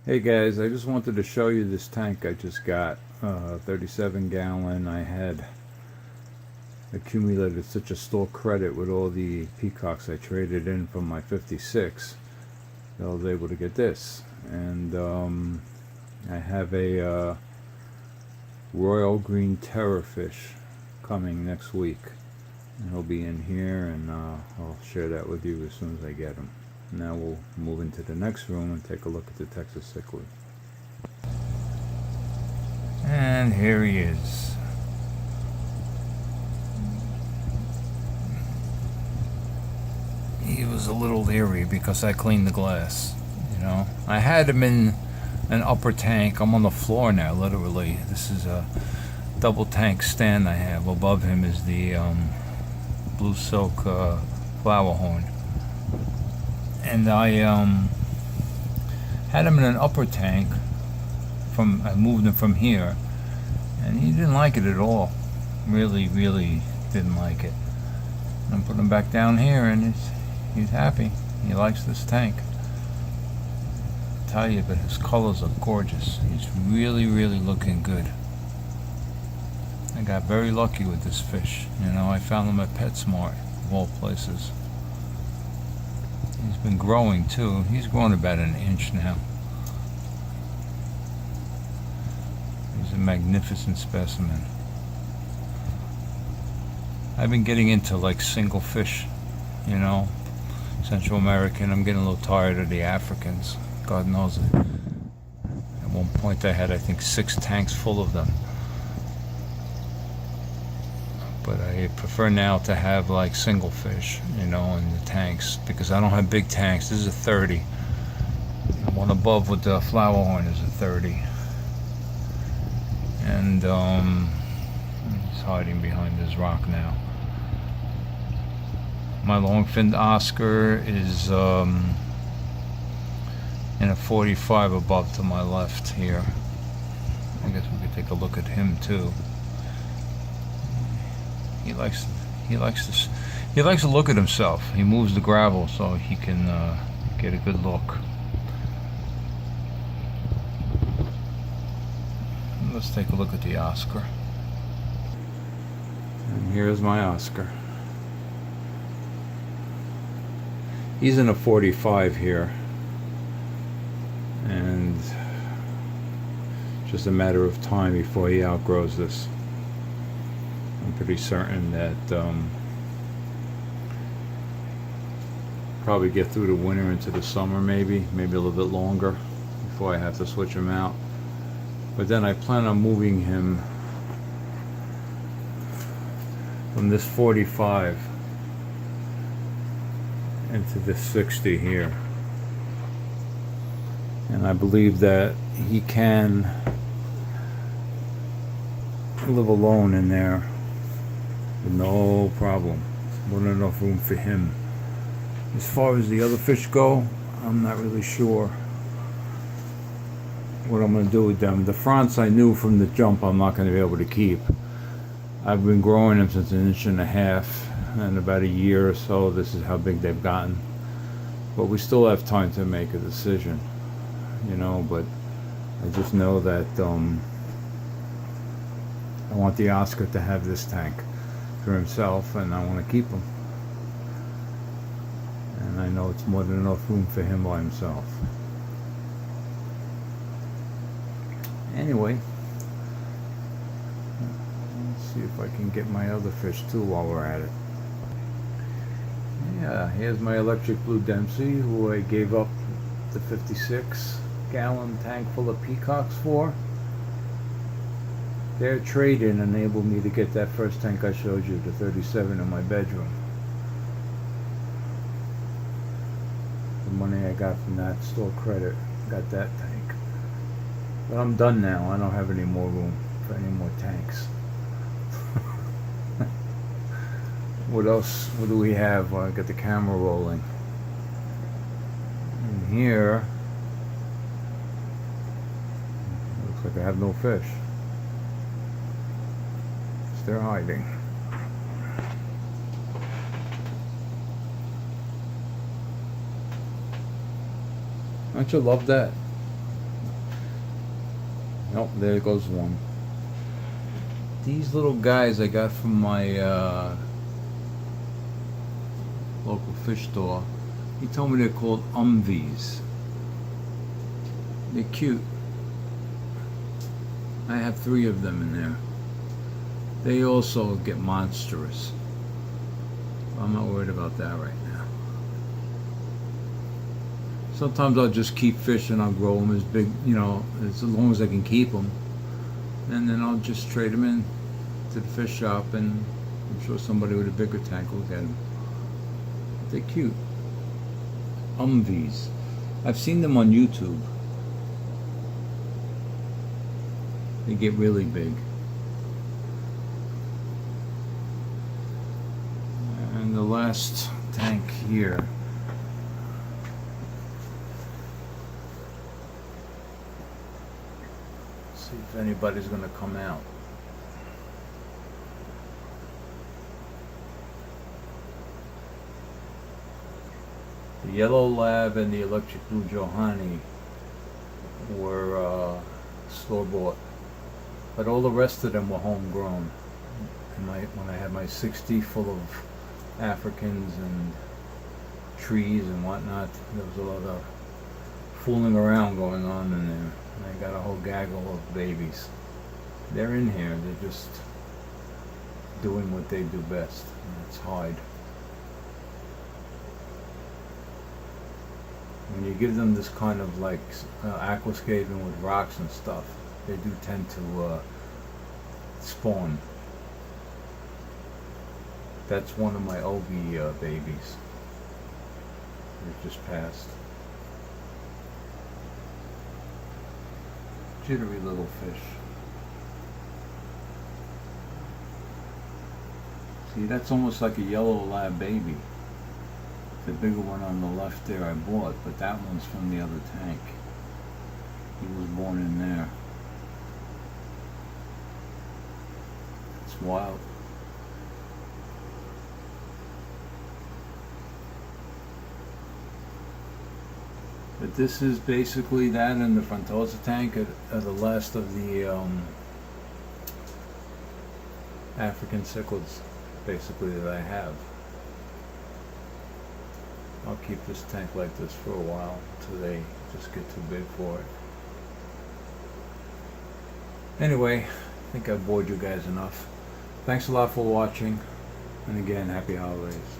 Hey guys, I just wanted to show you this tank I just got. 37 gallon. I had accumulated such a store credit with all the peacocks I traded in from my 56 that I was able to get this. And I have a royal green terrorfish coming next week. And he'll be in here, and I'll share that with you as soon as I get him. Now we'll move into the next room and take a look at the Texas cichlid. And here he is. He was a little leery because I cleaned the glass. I had him in an upper tank. I'm on the floor now, literally. This is a double tank stand I have. Above him is the blue silk flower horn. And I had him in an upper tank. I moved him from here, and he didn't like it at all. Really didn't like it. I'm putting him back down here, and he's happy. He likes this tank. I tell you, but his colors are gorgeous. He's really looking good. I got very lucky with this fish. I found him at PetSmart, of all places. He's been growing too. He's grown about an inch now. He's a magnificent specimen. I've been getting into like single fish, Central American. I'm getting a little tired of the Africans. God knows it. At one point I had, I think, 6 tanks full of them. But I prefer now to have like single fish, in the tanks, because I don't have big tanks. This is a 30. The one above with the flower horn is a 30. And he's hiding behind this rock now. My long-finned Oscar is in a 45 above to my left here. I guess we could take a look at him too. He likes to look at himself. He moves the gravel so he can get a good look. Let's take a look at the Oscar. And here's my Oscar. He's in a 45 here, and it's just a matter of time before he outgrows this. I'm pretty certain that probably get through the winter into the summer, maybe a little bit longer before I have to switch him out. But then I plan on moving him from this 45 into this 60 here. And I believe that he can live alone in there with no problem. More than enough room for him. As far as the other fish go, I'm not really sure what I'm going to do with them. The France, I knew from the jump I'm not going to be able to keep. I've been growing them since 1.5 inches, and about a year or so this is how big they've gotten. But we still have time to make a decision, but I just know that I want the Oscar to have this tank for himself, and I want to keep him. And I know it's more than enough room for him by himself. Anyway, let's see if I can get my other fish too while we're at it. Yeah, here's my electric blue Dempsey, who I gave up the 56-gallon tank full of peacocks for. Their trade-in enabled me to get that first tank I showed you, the 37, in my bedroom. The money I got from that store credit got that tank. But I'm done now. I don't have any more room for any more tanks. What else? What do we have? Well, I got the camera rolling. And here, looks like I have no fish. They're hiding. Don't you love that? Nope, there goes one. These little guys I got from my local fish store. He told me they're called umvies. They're cute. I have 3 of them in there. They also get monstrous. I'm not worried about that right now. Sometimes I'll just keep fish and I'll grow them as big, as long as I can keep them. And then I'll just trade them in to the fish shop, and I'm sure somebody with a bigger tank will get them. They're cute. Umvies. I've seen them on YouTube. They get really big. And the last tank here. See if anybody's gonna come out. The yellow lab and the electric blue Johanny were store-bought, but all the rest of them were homegrown. And when I had my 60 full of Africans and trees and whatnot, there was a lot of fooling around going on in there. And I got a whole gaggle of babies. They're in here, they're just doing what they do best, and that's hide. When you give them this kind of like aquascaping with rocks and stuff, they do tend to spawn. That's one of my Ogie babies. It just passed. Jittery little fish. See, that's almost like a yellow lab baby. The bigger one on the left there I bought, but that one's from the other tank. He was born in there. It's wild. But this is basically that in the Frontosa tank are the last of the African cichlids, basically, that I have. I'll keep this tank like this for a while until they just get too big for it. Anyway, I think I've bored you guys enough. Thanks a lot for watching, and again, happy holidays.